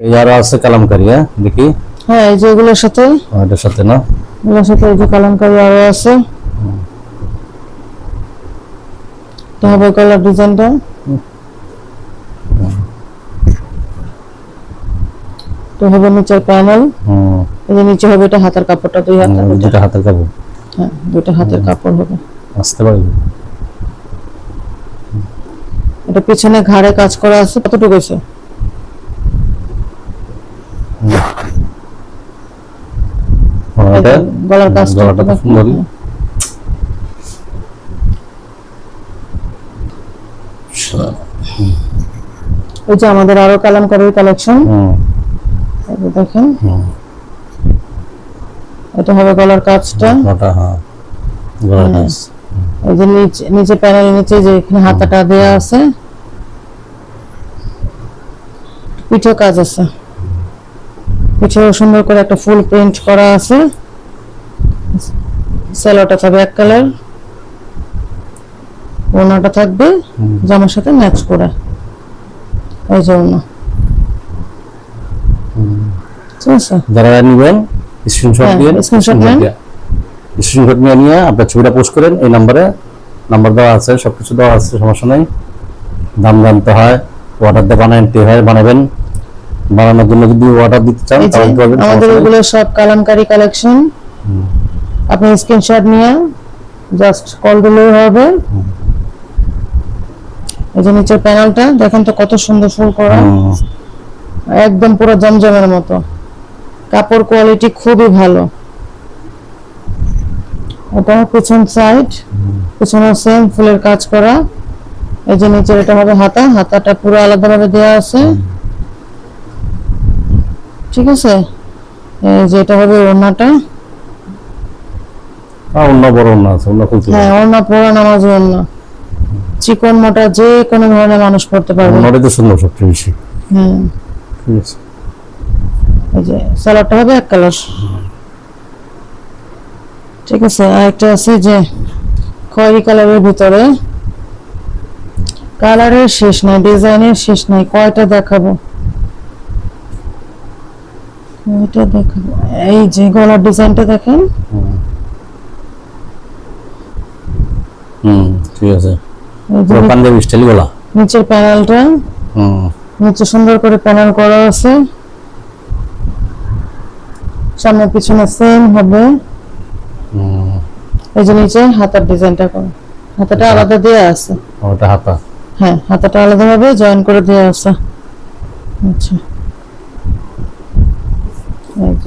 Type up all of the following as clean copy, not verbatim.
এই আরো আছে কালামকারী, দেখি। হ্যাঁ, এই যে এগুলোর সাথে এটার সাথে না, এগুলোর সাথে এই যে কালামকারী আরো আছে। এটা হবে গলার ডিজাইনটা। তো হবে নিচের প্যানেল। এই যে নিচে হবে এটা হাতের কাপড়টা, দুই হাতের, দুটো হাতের কাপড়। হ্যাঁ, দুটো হাতের কাপড় হবে। আসতে পারবে। এটা পিছনে ঘাড়ে কাজ করা আছে। কতটুকু আছে? এটা গলার কাজটা গলাটা সুন্দর। এই যে আমাদের আরো কালামকারীর কালেকশন, এই যে দেখেন। এটা হবে গলার কাজটা। হ্যাঁ, গলার কাজ। এই যে নিচে প্যানেলের নিচে যে এখানে হাতাটা দেয়া আছে, পিঠে কাজ আছে। পিঠেও সুন্দর করে একটা ফুল প্রিন্ট করা আছে। সেলোটা থাকবে এক কালার, ওনাটা থাকবে জামার সাথে ম্যাচ করে। এই যে ওনা, ঠিক আছে। যারা নেবেন স্ক্রিনশট দিয়ে স্ক্রিনশট নিয়ে আপনার ছবিটা পোস্ট করেন। এই নাম্বার দেওয়া আছে, সবকিছু দেওয়া আছে, সমস্যা নেই। দাম জানতে হয়, অর্ডার দিয়ে বানাতে হয়, বানাবেন। বানানোর জন্য যদি অর্ডার দিতে চান তাহলে পাবেন। আমাদের এগুলো সব কালামকারী কালেকশন। আপনি স্ক্রিনশট নিয়ে জাস্ট কল দিলেই হবে। এই যে নিচের প্যানেলটা দেখেন তো কত সুন্দর ফুল করা, একদম পুরো জমজমের মতো। কাপড় কোয়ালিটি খুবই ভালো। এটা পিছন সাইড, পিছনে সেম ফুলের কাজ করা। এই যে নিচের এটা হবে হাতাটা পুরো আলাদাভাবে দেওয়া আছে, ঠিক আছে। এই যে এটা হবে ওড়নাটা। ওড়না বড় ওড়না আছে, ওড়না খুলতে হ্যাঁ, ওড়না পুরো নামাজি ওড়না, চিকন মোটা যে কোনো ধরনের মানুষ পড়তে পারবে। ওড়নাটা তো সুন্দর সবচেয়ে বেশি। হ্যাঁ, ঠিক আছে। এই যে সালোয়ারটা হবে এক কালার, ঠিক আছে। আর একটা আছে যে খয়েরি কালারের ভিতরে, কালারের শেষ নাই, ডিজাইনের শেষ নাই, কয়টা দেখাবো। এটা দেখাবো। এই যে গলার ডিজাইনটা দেখেন। ঠিক আছে। পুরো পাঞ্জাবি স্টাইল গলা। নিচের প্যানেলটা, নিচে সুন্দর করে প্যানেল করা আছে। সামনে পিছনে সেম হবে। এই যে নিচে হাতার ডিজাইনটা করা, হাতাটা আলাদা দেয়া আছে। ওটা হাতা, হ্যাঁ, হাতাটা আলাদা ভাবে জয়েন করে দেয়া আছে। আচ্ছা,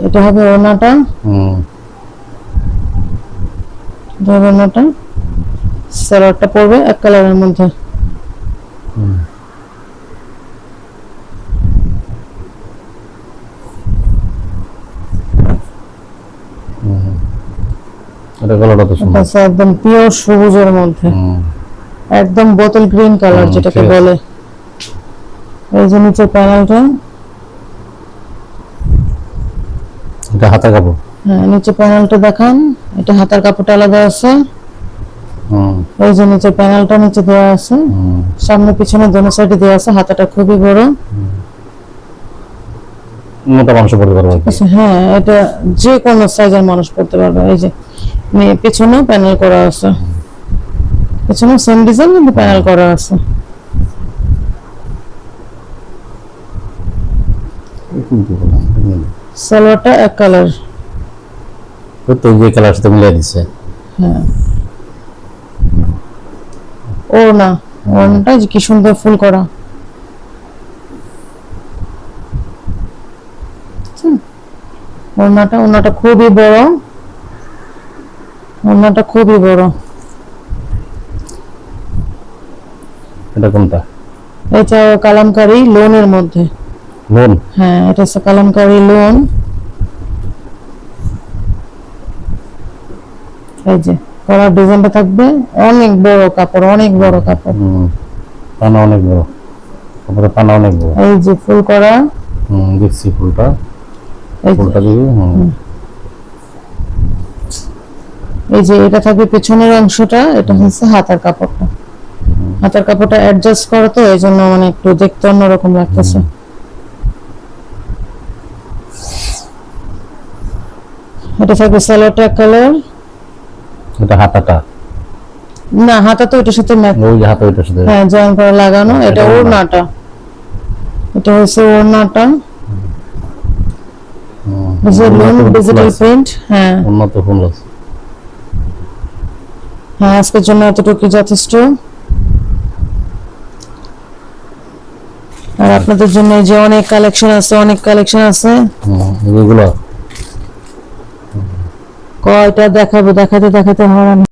এটা হবে ওড়নাটা। ওড়নাটা সালোয়ারটা পড়বে এক কালারের মধ্যে। এটা গলাটা তো সুন্দর, একদম পিওর সবুজের মধ্যে, একদম বোতল গ্রিন কালার যেটাকে বলে। এই যে নিচে প্যানেলটা, এটা হাতা কাপড়। হ্যাঁ, নিচে প্যানেলটা দেখান। এটা হাতার কাপড়টা আলাদা আছে। এই যে নিচে প্যানেলটা নিচে দেওয়া আছে, সামনে পিছনে দোনো সাইডে দেওয়া আছে। হাতাটা খুবই বড়, মোটা মানুষ পড়তে পারবে। হ্যাঁ, এটা যে কোনো সাইজের মানুষ পড়তে পারবে। এই যে পিছনেও প্যানেল করা আছে, পিছনে সেম ডিজাইন কিন্তু প্যানেল করা আছে। সালোয়ারটা এক কালার, তো যে কালার সাথে মিলিয়ে দিচ্ছে। হ্যাঁ, ওড়নাটা যে কি সুন্দর ফুল করা। ওড়নাটা খুবই বড়, ওড়নাটা খুবই বড়। এটা কোনটা? এটা কালামকারী লোনের মধ্যে। লোন? হ্যাঁ, এটা হচ্ছে কালামকারী লোন। এই যে কলার ডিজাইনটা থাকবে, অনেক বড় কাপড়, অনেক বড় কাপড়। পানা অনেক বড়, কাপড়ের পানা অনেক বড়। এই যে ফুল করা, দেখছি ফুলটা দিবি। এই যে এটা থাকবে পেছনের অংশটা, এটা হচ্ছে হাতার কাপড়টা। হাতার কাপড়টা অ্যাডজাস্ট করা, তো এই জন্য মানে একটু দেখতে অন্যরকম লাগতেছে। এটা থাকবে সালোয়ারটা এক কালার। এটা হাতাটা, না হাতা তো এটার সাথে ম্যাচ, ওই যে হাতা ওইটার সাথে। হ্যাঁ জয়েন করা লাগানো। এটা ওড়নাটা, এটা হচ্ছে ওড়নাটা ডিজিটাল প্রিন্ট। হ্যাঁ উন্নত ফুল আছে। হ্যাঁ আজকের জন্য এতটুকু যথেষ্ট। আর আপনাদের জন্য যে অনেক কালেকশন আছে, অনেক কালেকশন আছে। এগুলো কয়টা দেখাবো, দেখাতে দেখাতে হয়রান।